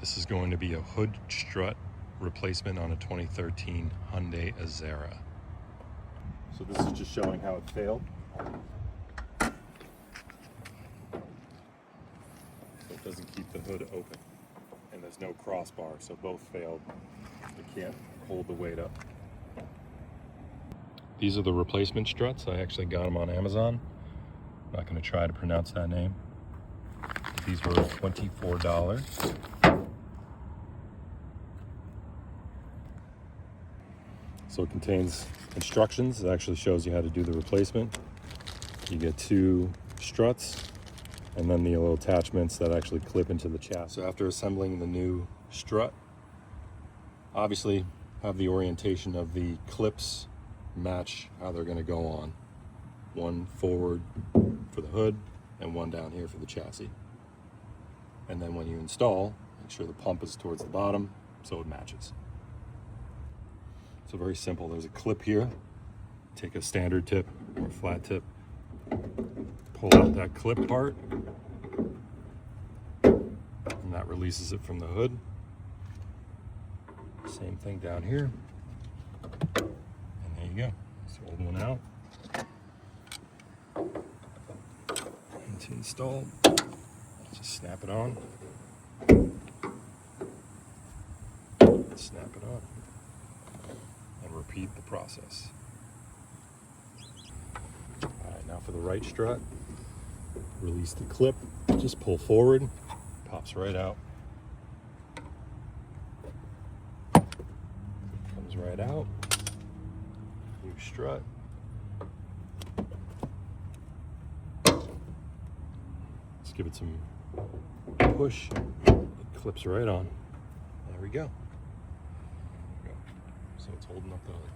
This is going to be a hood strut replacement on a 2013 Hyundai Azera. So this is just showing how it failed. So it doesn't keep the hood open. And there's no crossbar, so both failed. They can't hold the weight up. These are the replacement struts. I actually got them on Amazon. I'm not going to try to pronounce that name. These were $24. So it contains instructions. It actually shows you how to do the replacement. You get 2 struts and then the little attachments that actually clip into the chassis. So after assembling the new strut, obviously have the orientation of the clips match how they're going to go on. One forward for the hood and one down here for the chassis. And then when you install, make sure the pump is towards the bottom so it matches. So very simple. There's a clip here. Take a standard tip or a flat tip, pull out that clip part, and that releases it from the hood. Same thing down here. And there you go. Just hold one out. And to install, just snap it on. Snap it on. And repeat the process. Alright, now for the right strut. Release the clip, just pull forward, pops right out. Comes right out. New strut. Let's give it some push. It clips right on. There we go. So it's holding up the hood.